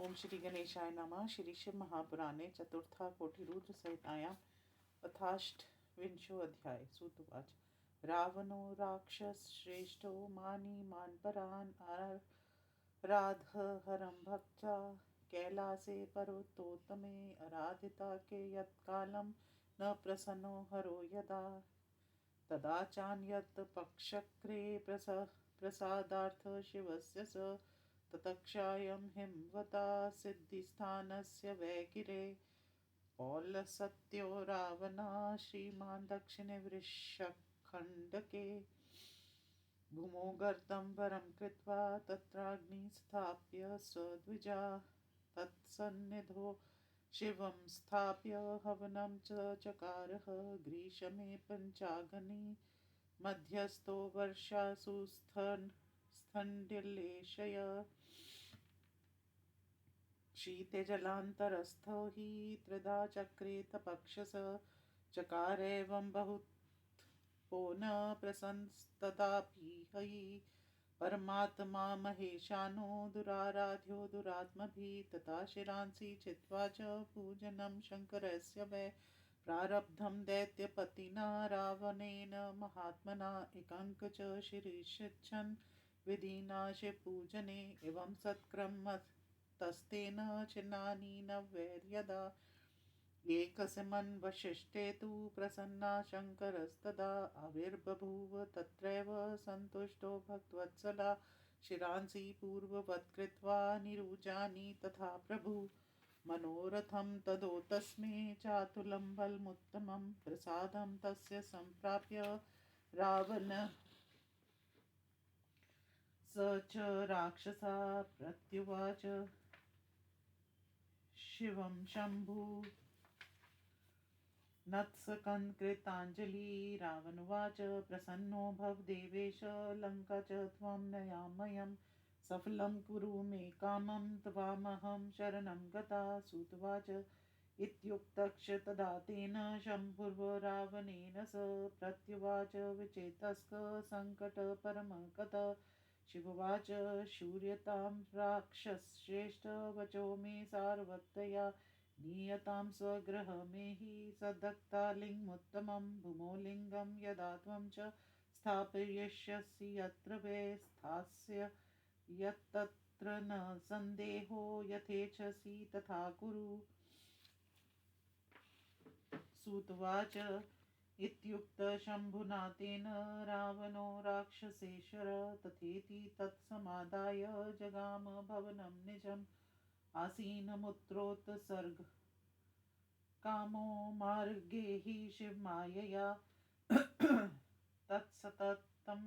ओम श्री गणेशाय नमः। श्री शिव महापुराणे चतुर्था कोटिरुद्र संहितायां अथाष्टविंशोऽध्याय। सूतुवाच। रावणो राक्षसश्रेष्ठो मानी मानपरान् राधहरं भक्त्या कैलासे पर्वतोत्तमे आराधिता के यत्कालं न प्रसन्नो हरो यदा तदा चान्यत् पक्षक्रे प्रसादार्थ शिवस्य स ततक्षायं हिमवता सिद्धिस्थानस्य वैगिरे पौलसत्यो रावणः श्रीमान् दक्षिणे वृषखण्डके भूमौ गर्तं वरं कृत्वा तत्राग्निं स्थाप्य स्वद्विजा तत्सन्निधौ शिवं स्थाप्य हवनं च चकारः ग्रीष्मे पञ्चाग्नि मध्यस्थो वर्षासु स्थण्डिलेशय शीते जलान्तरस्थो हि त्रिधा चक्रे तपक्षस चकारेवं बहुत्पो न प्रसंस्तदापि हयि परमात्मा महेशानो दुराराध्यो दुरात्मभिः तथा शिरांसि चित्वा च पूजनं शङ्करस्य वै प्रारब्धं दैत्यपतिना रावणेन महात्मना एकङ्क च शिरीषच्छन् विधिना शिवपूजने एवं सत्क्रमस्तस्तेन छिन्नानि नव्यैर्यदा एकस्मिन् वसिष्ठे तु प्रसन्ना शङ्करस्तदा आविर्बभूव तत्रैव सन्तुष्टो भक्तवत्सला शिरांसि पूर्ववत् कृत्वा निरुजानि तथा प्रभु मनोरथं तदोतस्मै चातुलं बलमुत्तमं प्रसादं तस्य सम्प्राप्य रावणः स च राक्षसा प्रत्युवाच शिवं शम्भु नत्सकंकृताञ्जलि रावणुवाच प्रसन्नो भव देवेश लङ्का च त्वं नयाम्यहं सफलं कुरु मे कामं त्वामहं शरणं गता सूतवाच इत्युक्तश्च तदा तेन शम्भुर्व रावणेन स प्रत्युवाच विचेतस्क सङ्कटपरमगत शिववाच शूर्यतां राक्षसश्रेष्ठ वचो मे सार्वतया नीयतां स्वगृहमेहि सदक्तालिङ्गमुत्तमं भूमौ लिङ्गं यदा त्वं च स्थापयिष्यसि यत्र वै स्थास्य यत्तत्र न सन्देहो यथेच्छसि तथा कुरु सूतवाच इत्युक्तशम्भुना तेन रावणो राक्षसेश्वर तथेति तत्समादाय जगाम भवनं निजम् आसीनमुत्रोत्सर्ग कामो मार्गे हि शिवमायया तत्सततं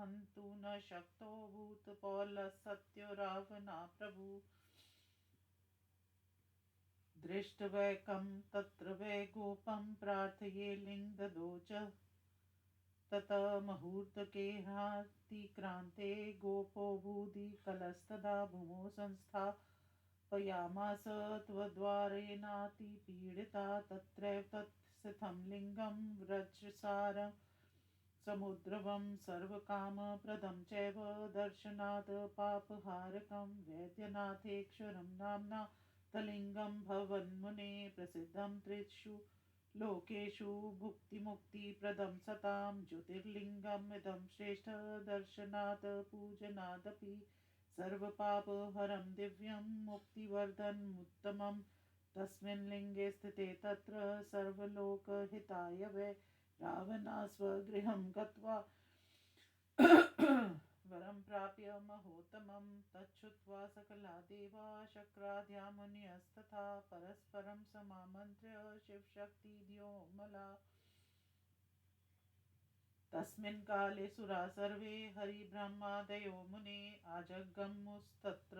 हन्तुं न शक्तोऽभूत् पौलसत्यो रावणा प्रभु दृष्ट्वैकं तत्र वै गोपं प्रार्थये लिङ्गदो च ततः मुहूर्तकेहातिक्रान्ते गोपो भूदिकलस्तदा भूमौ संस्थापयामास त्वद्वारेणातिपीडिता तत्रैव तत्स्थितं लिङ्गं व्रजसारं समुद्रवं सर्वकामप्रदं चैव दर्शनात् पापहारकं वैद्यनाथेश्वरं नाम्ना तलिङ्गं भवन्मुने प्रसिद्धं त्रिषु लोकेषु भुक्तिमुक्तिप्रदं सतां ज्योतिर्लिङ्गमिदं श्रेष्ठ दर्शनात् पूजनादपि सर्वपापहरं दिव्यं मुक्तिवर्धनमुत्तमं तस्मिन् लिङ्गे स्थिते तत्र सर्वलोकहिताय वै रावणः स्वगृहं गत्वा वरं प्राप्य महोत्तमं तच्छ्रुत्वा सकला देवा शक्राद्या मुनयस्तथा परस्परं समामन्त्र्य शिवशक्तिद्योमला तस्मिन् काले सुरा सर्वे हरिब्रह्मादयो मुने आजगमुस्तत्र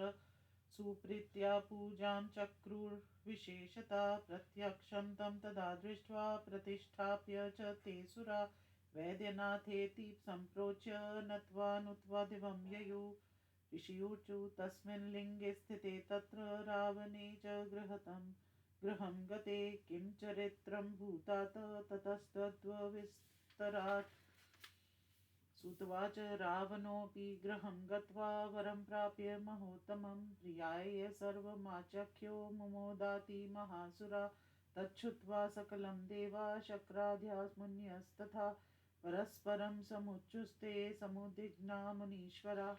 सुप्रीत्या पूजां चक्रुर्विशेषतः प्रत्यक्षं तं तदा दृष्ट्वा प्रतिष्ठाप्य च ते सुरा वैद्यनाथेति सम्प्रोच्य नत्वा दिवं ययुः ऋषियूचु तस्मिन् लिङ्गे स्थिते तत्र रावणे च गृहं गते किं चरित्रं भूतात ततस्तद्विस्तरात् सुतवाच रावणोऽपि गृहं गत्वा वरं प्राप्य महोत्तमं प्रियाय सर्वमाचख्यो मुमोदाति महासुरा तच्छ्रुत्वा सकलं देवा शक्राद्यास्मुन्यस्तथा परस्परं समुच्चुस्ते समुद्विग्ना मुनीश्वरा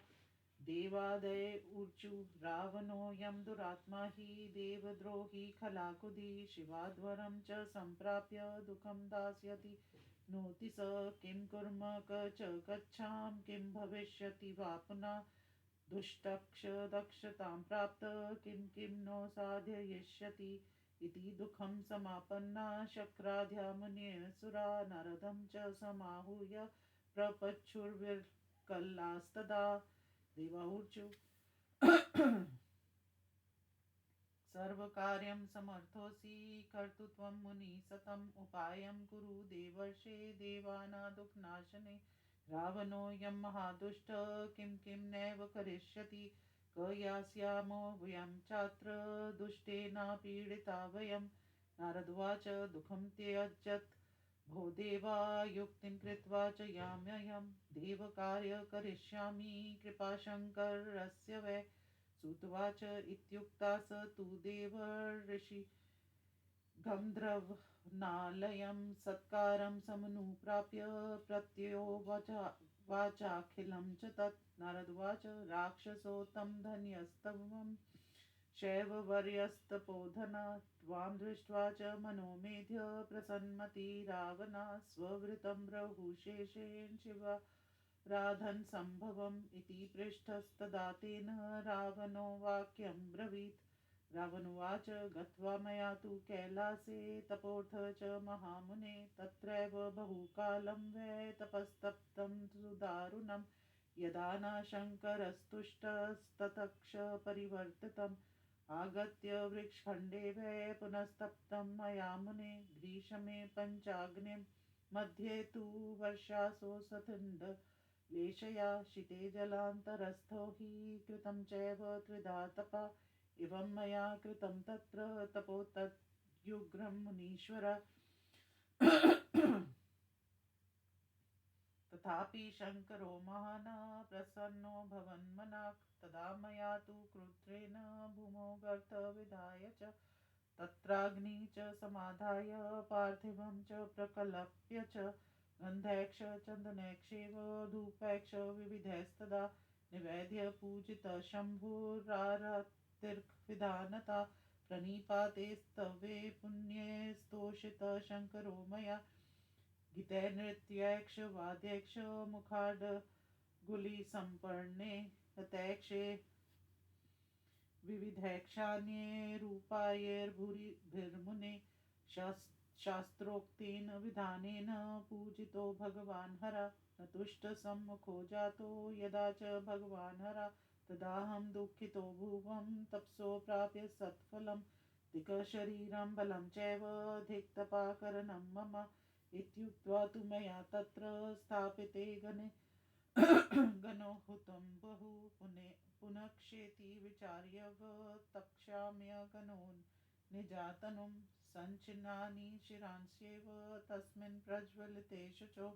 देवादय ऊर्चु रावणोऽयं दुरात्मा हि देवद्रोही खलाकुदी शिवाध्वरं च सम्प्राप्य दुःखं दास्यति नोति स किं कुर्म च गच्छाम किं भविष्यति वा पुनः दुष्टक्ष दक्षतां प्राप्त किं नो साधयिष्यति इति दुःखं समापन्ना शक्राद्या मुनिसुरा नारदं च समाहूय प्रपच्छुर्विकलास्तदा देवाऊर्चु सर्वकार्यं समर्थोऽसि कर्तु त्वं मुनिः सतम् उपायं कुरु देवर्षे देवानादुःखनाशने रावणोऽयं महादुष्टः किं नैव करिष्यति क यास्यामो वयं चात्र दुष्टेना पीडिता वयं नारदवाच दुःखं त्यजत् भो देवा युक्तिं कृत्वा च याम्यहं देवकार्य करिष्यामि कृपाशङ्करस्य वै सुतवाच इत्युक्ता स तु देवर्षि गन्धर्वनालयं सत्कारं समनुप्राप्य प्रत्ययो वाचाखिलं च तत् नारदवाच राक्षसोत्तं धन्यस्तवं शैववर्यस्तपोधना त्वां दृष्ट्वा च मनोमेध्य प्रसन्नमति रावणा स्ववृतं ब्रहुशेषेण शिवा राधन् सम्भवम् इति पृष्ठस्तदा तेन रावणो वाक्यं ब्रवीत् रावणुवाच गत्वा मया तु कैलासे तपोऽथ च महामुने तत्रैव बहुकालं वै तपस्तप्तं सुदारुणं यदा न शङ्करस्तुष्टस्ततक्ष परिवर्तितम् आगत्य वृक्षखण्डे वै पुनस्तप्तं मया मुने ग्रीष्मे पञ्चाग्निं मध्ये तु वर्षासोऽसथुण्ड लेशया शीते जलान्तरस्थो हि कृतं चैव त्रिधा तपः इवं मया कृतं तत्र तपो तद्युग्रं मुनीश्वर तथापि शङ्करो महान् प्रसन्नो भवन्मनाक् तदा मया तु क्रुद्धेन भूमौ गर्तविधाय च तत्राग्नि च समाधाय पार्थिवं च प्रकल्प्य च गन्धैक्ष चन्दनैक्षेव धूपैक्ष विविधैस्तदा निवेद्य पूजितः शम्भुरारतिर्विधानता प्रणिपातेस्तवे पुण्ये स्तोषितः शङ्करो मया गीतैर्नृत्यैक्ष वाद्यैक्ष मुखार्धगुलिसम्पन्ने हतैक्षे विविधैक्षान्ये रूपायैर्भूरिभिर्मुने शास्त्रोक्तेन विधानेन पूजितो भगवान् हरा न तुष्टसम्मुखो जातो यदा च भगवान् हरा तदाहं दुःखितो भुवं तपसो प्राप्य सत्फलं धिक्शरीरं बलं चैव धिक्तपाकरणं मम इत्युक्त्वा तु मया तत्र स्थापिते गणे गणो हुतं बहु पुनः क्षेति विचार्यवतक्ष्याम्यगणो निजातनुं सञ्चिन्नानि शिरांस्येव तस्मिन् प्रज्वलिते शुचो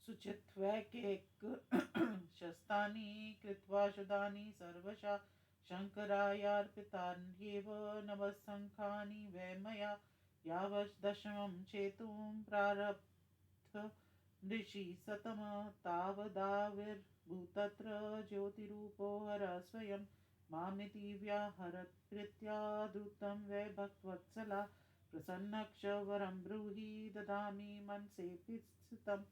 शुचित्वैकैकशस्तानि कृत्वा शुदानि सर्वशः शङ्करायार्पितान्येव नवशङ्खानि वै मया यावद्दशमं चेतुं प्रारब्ध ऋषि सतम तावदाविर्भूतत्र ज्योतिरूपो हर स्वयं मामिति व्याहरत्प्रीत्या द्रुतं वै भक्तवत्सला प्रसन्नक्ष वरं ब्रूहि ददामि मनसेऽपि स्थितम्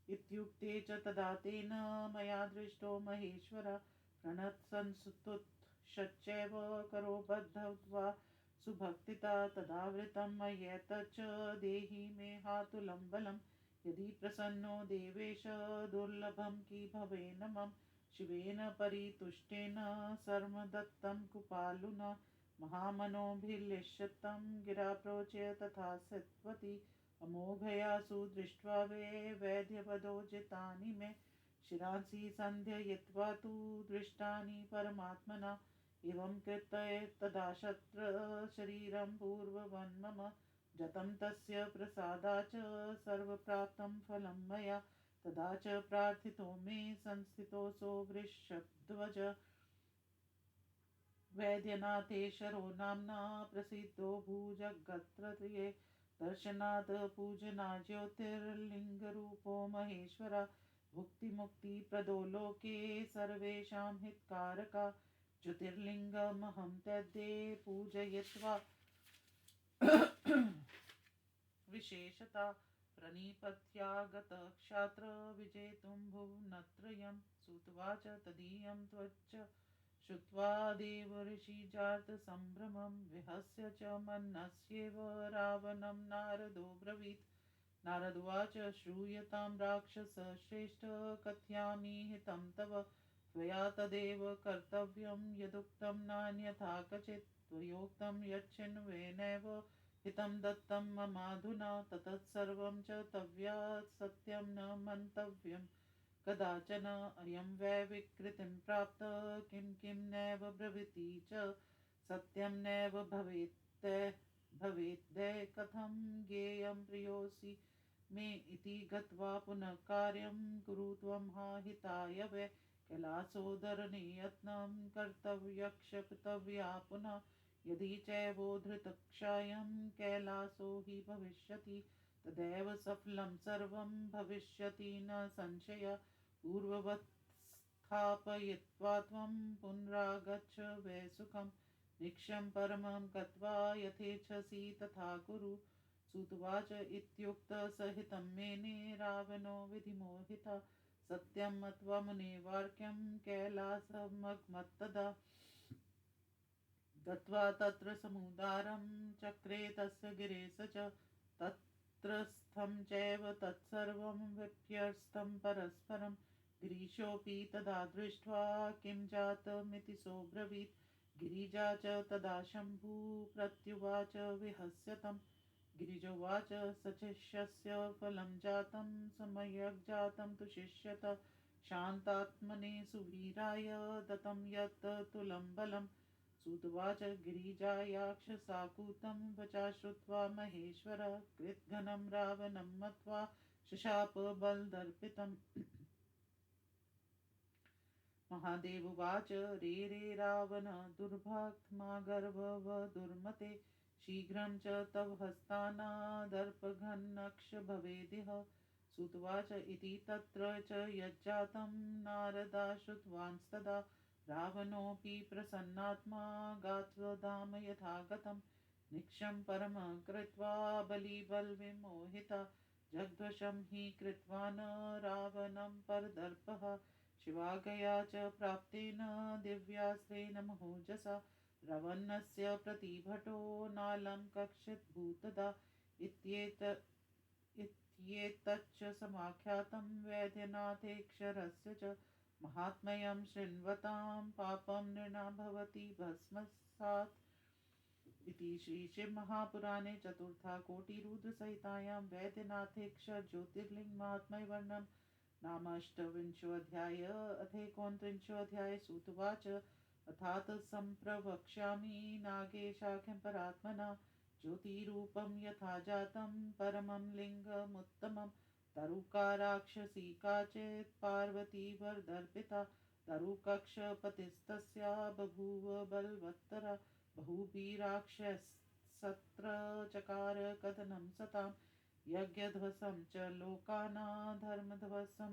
इत्युक्ते च तदा तेन मया दृष्टो महेश्वर प्रणतसंस्तुतश्चैव करो बद्धत्वा सुभक्तिता तदावृतं मय्येतच्च देहि मे हातुलं बलं यदि प्रसन्नो देवेश दुर्लभं कि भवेन मम शिवेन परितुष्टेन सर्वदत्तं कृपालुना महामनोभिलषितं गिरा प्रोच्य तथा सत्वती अमोघया सुदृष्ट्वा वैद्यपदोजितानि मे शिरांसि सन्ध्ययित्वा तु दृष्टानि परमात्मना एवं कृत्य तदा शरीरं पूर्ववन् मम जतं तस्य प्रसादाच सर्वप्राप्तं फलं मया। तदा च प्रार्थितो मे संस्थितोऽसौ वृषभध्वज। वैद्यनाथेशरो नाम्ना प्रसिद्धो भूजगत्रये। दर्शनात् पूजना ज्योतिर्लिङ्गरूपो महेश्वर। भुक्तिमुक्तिप्रदो लोके सर्वेषां हितकारका। ज्योतिर्लिङ्गमहं तद्ये पूजयित्वा विशेषता प्रणिपत्यागतक्षात्र विजेतुं भुवनत्रयं। सुतवाच तदीयं त्वच्च श्रुत्वा देवर्षिजातसम्भ्रमं विहस्य च मन्नस्येव रावणं नारदो ब्रवीत्। नारदुवाच श्रूयतां राक्षसश्रेष्ठ कथयामि हितं तव। त्वया तदेव कर्तव्यं यदुक्तं नान्यथा क्वचित्। त्वयोक्तं यच्छृण्वेनैव हितं दत्तं ममाधुना। ततत्सर्वं च तव्यात् सत्यं न मन्तव्यम् कदाचन। अयं वै विकृतिं प्राप्त किं किं नैव ब्रवीति च। सत्यं नैव भवेद्य कथं ज्ञेयं प्रियोऽसि मे इति। गत्वा पुनः कार्यं कुरु त्वं हा हिताय वै। कैलासोदरने यत्नं कर्तव्यक्षपितव्या पुनः। यदि चैवोद्धृतक्षयं कैलासो हि भविष्यति। तदैव सफलं सर्वं भविष्यति न संशय। पूर्ववत् स्थापयित्वा त्वं पुनरागच्छ वै सुखं। निक्षं परमं गत्वा यथेच्छसि तथा कुरु। सुतवाच इत्युक्तः सहितं मेने रावणो विधिमोहितः। सत्यं मत्वा मुनिवाक्यं कैलासमगमत्तदा। गत्वा तत्र समुदारं चक्रे तस्य गिरेश च। तत्रस्थं चैव तत्सर्वं विप्र्यस्तं परस्परं। गिरीशोऽपि तदा दृष्ट्वा किं जातमिति सोऽब्रवीत्। गिरिजा च तदा शम्भु प्रत्युवाच विहस्यतम्। गिरिजोवाच सशिष्यस्य फलं जातं सम्यग् जातं तु शिष्यत। शान्तात्मने सुवीराय दत्तं यत् तुलं बलम्। सुतवाच गिरिजायाक्षसाकूतं वचा श्रुत्वा महेश्वर। कृतघ्नं रावणं मत्वा शशाप बलदर्पितम्। महादेवोवाच रे रे रावण दुर्भक्तमा गर्भव दुर्मते। शीघ्रं च तव हस्तानादर्पघ्नक्ष भवेदिह। सुतवाच इति तत्र च यज्जातं नारदा श्रुतवांस्तदा। रावणोऽपि प्रसन्नात्मा गात्वधाम यथागतं। निक्षं परमं कृत्वा बलिबलविमोहिता। जग्ध्वशं हि कृतवान् रावणं परदर्पः। शिवाज्ञया च प्राप्तेन दिव्यास्त्रेण महोजसा। रावणस्य प्रतिभटो नालं कक्षित् भूतदा। इत्येतच्च समाख्यातं वैद्यनाथेक्षरस्य च। महात्म्यं शृण्वतां पापं नृणां भवति भस्मसात्। इति श्रीशिवमहापुराणे चतुर्थाकोटिरुद्रसहितायां वैद्यनाथेक्षर ज्योतिर्लिङ्गमाहात्म्यवर्णनं नामाष्टविंशोऽध्याय। अथैकोनत्रिंशोऽध्याय। सूतवाच अथात सम्प्रवक्ष्यामि नागेशाख्यं परात्मना। ज्योतिरूपं यथा जातं परमं लिङ्गमुत्तमं। तरुका राक्षसी काचित् पार्वती वरदर्पिता। तरुकक्षपतिस्तस्या बभूव बलवत्तरा। बहुभिः राक्षसत्र चकार कथनं सतां। यज्ञध्वंसं च लोकानां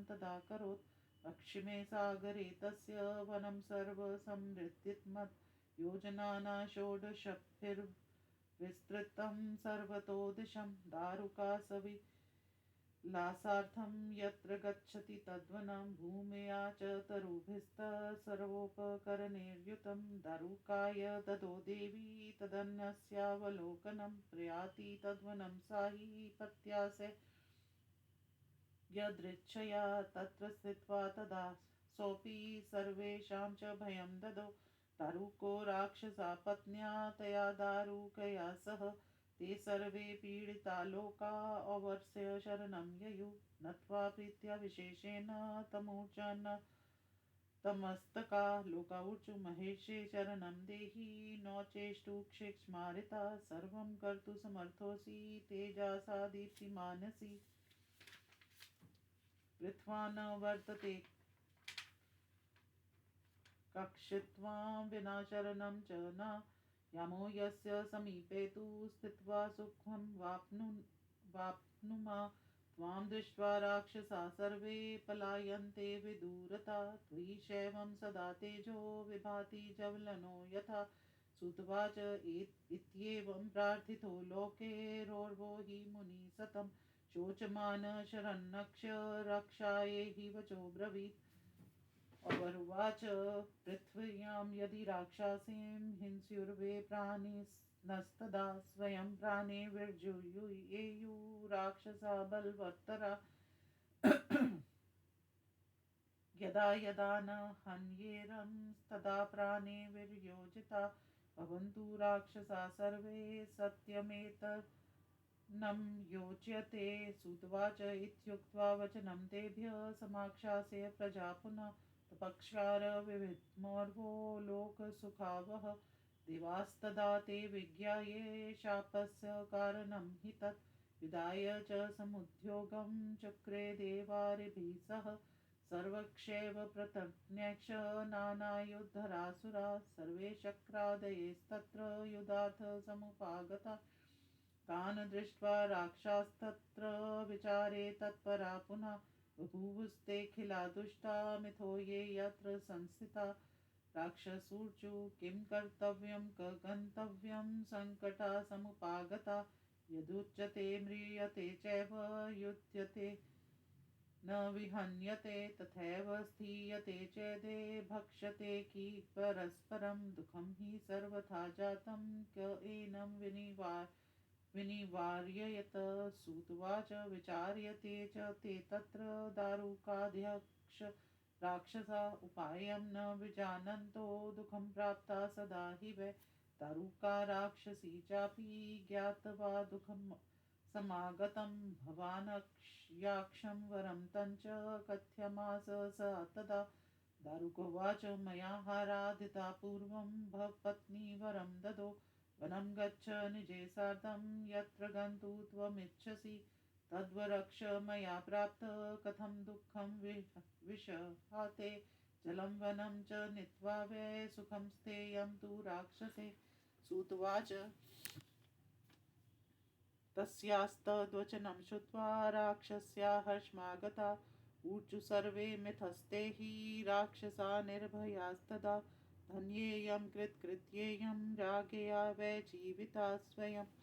तदाकरोत्। पश्चिमे सागरे तस्य वनं सर्वसमृद्धिमत्। योजनाना षोडशभिर्विस्तृतं सर्वतो दिशं। दारुका सविलासार्थं यत्र गच्छति तद्वनं। भूम्या च तरुभिस्तः सर्वोपकरणैर्युतं। दारुकाय ददो देवी तदन्यस्यावलोकनं। प्रयाति तद्वनं सा हि पत्यासे यदृच्छया। तत्र स्थित्वा तदा सोऽपि सर्वेषां च भयं ददौ। दारुको राक्षसा पत्न्या तया दारुकया सह। ते सर्वे पीडिता लोका अवर्ष्य शरणं ययुः। नत्वा प्रीत्या विशेषेण तमूर्चन् तमस्तका लोकाऊचु महेशे शरणं देहि नो चेष्टुक्षिक्ष्मारिता सर्वं कर्तु समर्थोऽसि तेजसा दीप्तिमानसि कृत्वा न वर्तते कक्षित्वां विना शरणं च न यामो यस्य समीपे तु स्थित्वा सुखं वाप्नुमा त्वां दृष्ट्वा राक्षसा सर्वे पलायन्ते विदूरता त्वयि शैवं सदा तेजो विभाति ज्वलनो यथा श्रुत्वाच इत्येवं प्रार्थितो लोके रोर्वो हि मुनिः सतं शोचमान शरण्यक्ष रक्षायै हि वचो ब्रवीत् अवरुवाच पृथिव्यां यदि राक्षसीं हिंस्युर्वे प्राणिनस्तदा स्वयं प्राणे विर्जुयुयेयुः राक्षसा बलवत्तरा यदा यदा न हन्येरं तदा प्राणे विर्योजिता भवन्तु राक्षसा सर्वे सत्यमेतन्नं योच्यते सुतवाच इत्युक्त्वा वचनं तेभ्यः समाक्षास्य प्रजा पुनः तपक्षार विविधमोर्वो लोकसुखावह देवास्तदा ते विज्ञाये शापस्य कारणं हि तत् विदाय च समुद्योगं चक्रे देवारिभिः सह सर्वक्षैव प्रतज्ञक्ष नानायुद्धरासुरा सर्वे शक्रादयस्तत्र युधार्थ समुपागता तान् दृष्ट्वा राक्षास्तत्र विचारे तत्परा पुनः बभूवुस्तेऽखिला दुष्टा मिथो ये यत्र संस्थिता राक्षसूर्चु किं कर्तव्यं क गन्तव्यं सङ्कटा समुपागता यदुच्यते म्रियते चैव युध्यते न विहन्यते तथैव स्थीयते चेदे भक्ष्यते कि परस्परं दुःखं हि सर्वथा जातं क एनं विनिवार्ययत सुतवाच विचार्यते च ते तत्र दारुकाध्यक्ष राक्षसा उपायं न विजानन्तो दुःखं प्राप्ता सदा हि वै दारुका राक्षसी चापि ज्ञात्वा दुःखं समागतं भवानक्ष्याक्षं वरं तञ्च कथ्यमास स तदा दारुकोवाच मया हाराधिता पूर्वं भवपत्नी वरं ददो वनं गच्छ निजे सार्धं यत्र गन्तु त्वमिच्छसि तद्वरक्ष मया प्राप्त कथं दुःखं विषहाते जलं वनं च नीत्वा वै सुखं स्थेयं तु राक्षसे सुतवाच तस्यास्तद्वचनं श्रुत्वा राक्षस्या हर्षमागता ऊचु सर्वे मिथस्ते हि राक्षसा निर्भयास्तदा धन्येयं कृतकृत्येयं रागेया वै जीविता स्वयं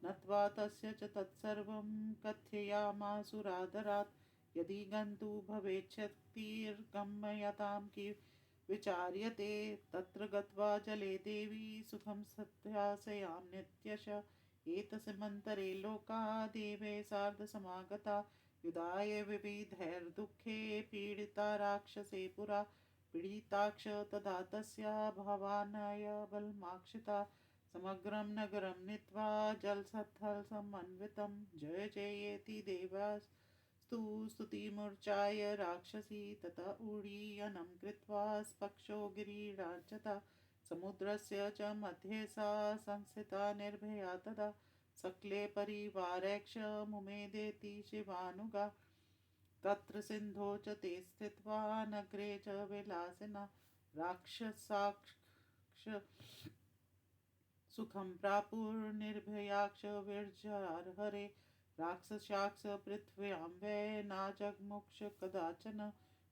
नत्वा तस्य च तत्सर्वं कथयामासुरादरात् यदि गन्तु भवेच्छक्तिर्गम्यतां कि विचार्यते तत्र गत्वा जले देवी सुखं सत्यासयां नित्यश एतस्मन्तरे लोका देवे सार्धसमागता युधाय विविधैर्दुःखे पीडिता राक्षसे पुरा पीडिताक्ष तदा तस्या भावानाय बलमाक्षिता समग्रं नगरं नीत्वा जलसत्थलसमन्वितं जय जयेति देवास्तु स्तुतिमूर्छाय राक्षसी ततः उड्डीयनं कृत्वा स्पक्षो गिरिराजता समुद्रस्य च मध्ये सा संस्थिता निर्भया तदा सकले परिवारैक्ष मुमेदेति शिवानुगा तत्र सिन्धो च ते स्थित्वा नगरे च विलासिना राक्षसाक्ष सुखं प्रापुर्निर्भयाक्ष विर्जरहरे राक्षसाक्ष पृथिव्यां वै नाजग्मुक्ष कदाचन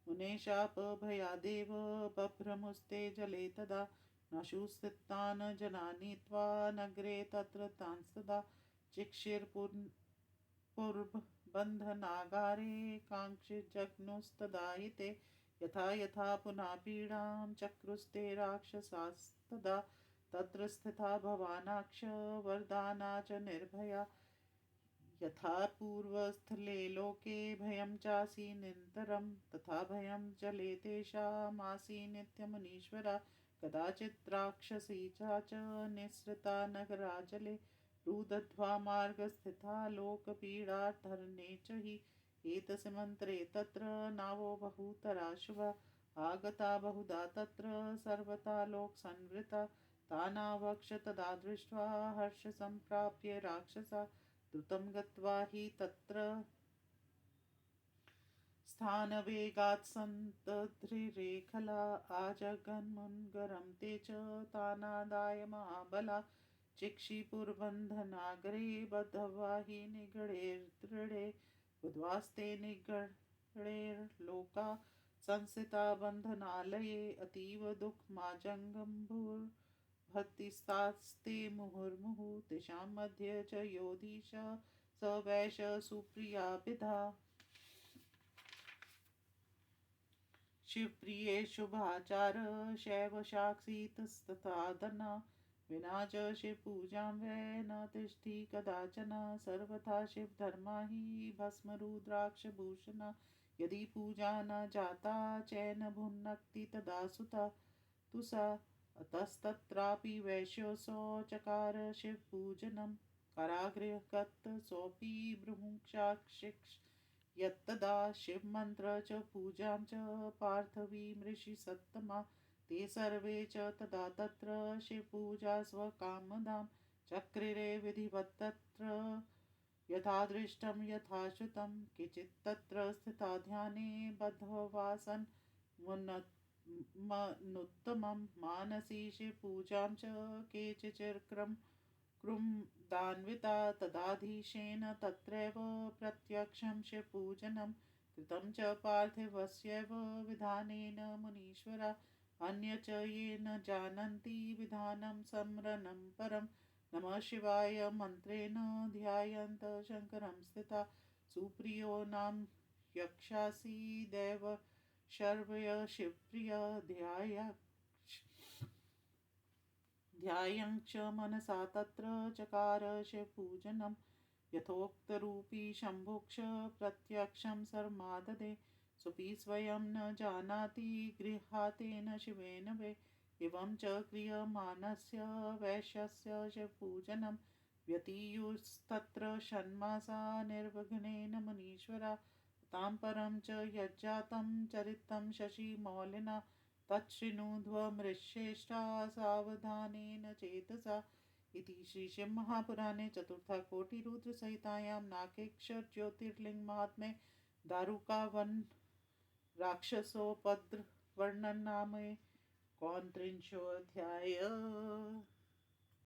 मुनेशापभयादेव बभ्रमुस्ते जले तदा नशुस्थितान् जनानीत्वा नगरे तत्र तांस्तदा चिक्षिर्पुर्बन्धनागारे काङ्क्षिजघ्नुस्तदा हिते यथा यथा पुनः पीडां चक्रुस्ते राक्षसास्तदा तत्र स्थिता भवानाक्ष वरदाना च निर्भया यथा पूर्वस्थले लोके भयं चासी निरन्तरं तथा भयं जले तेषामासी नित्यमुनीश्वरा कदाचित् राक्षसी च निःसृता नगराजले रुदध्वा मार्गस्थिता लोकपीडार्थरणे च हि एतस्मन्त्रे तत्र नावो बहुतरा शुभा आगता बहुधा तत्र सर्वथा लोकसंवृता तानावक्ष तदा दृष्ट्वा हर्षसम्प्राप्य राक्षसा द्रुतं गत्वा हि तत्र स्थानवेगात् सन्तध्रिरेखला आजगन्मुन्गरं ते च तानादाय महाबला चिक्षिपुरबन्धनागरे बद्धवा हि निगडैर्दृढे बुद्ध्वास्ते निगडैर्लोका संस्थिता बन्धनालये अतीव दुःखमाजङ्गम्भुर्भक्तिस्तास्ते मुहुर्मुहुः तेषां मध्ये च योधीश स वैश सुप्रियाभिधा शिवप्रिये शुभाचार शैव साक्षीतस्तथा धना विना च शिवपूजां वै न तिष्ठि कदाचन सर्वथा शिवधर्मा हि भस्मरुद्राक्षभूषणा यदि पूजा न जाता चैन भुन्नक्ति तदा सुता तु सा अतस्तत्रापि वैश्योऽसौ चकार शिवपूजनं कारागृहगत सोऽपि भ्रुमुक्षाशिक्ष यत्तदा शिवमन्त्र च पूजां च पार्थवीमृषि सत्तमा ते सर्वे च तदा तत्र शिवपूजा स्वकामदां चक्रिरे विधिवत्तत्र यथा दृष्टं यथा श्रुतं केचित्तत्र स्थिता ध्याने बद्धवासन् मुन्नुत्तमं मानसि शिवपूजां च केचिच्चक्रं कृम्दान्विता तदाधीशेन तत्रैव प्रत्यक्षं शिवपूजनं कृतं च पार्थिवस्यैव विधानेन मुनीश्वरा अन्य च ये न जानन्ति विधानं स्मरनं परं नमः शिवाय मन्त्रेण ध्यायन्त शङ्करं स्थिता सुप्रियो नाम यक्षासि देव शर्वय शिवप्रिय ध्यायं च मनसा तत्र चकार शिवपूजनं यथोक्तरूपी शम्भुक्ष प्रत्यक्षं सर्माददे सुपि स्वयं न जानाति गृहातेन शिवेन वै एवं च क्रियमाणस्य वैश्यस्य शिवपूजनं व्यतीयुस्तत्र षण्मासा निर्विघ्नेन मुनीश्वरा तां परं च यज्जातं चरितं शशिमौलिना तच्छृणुध्वमृश्रेष्ठा सावधानेन चेतसा इति श्रीशिवमहापुराणे चतुर्थकोटिरुद्रसंहितायां नागेश्वरज्योतिर्लिङ्गमाहात्म्ये दारुकावन् राक्षसोपद्रवर्णननामे 34 अध्यायः।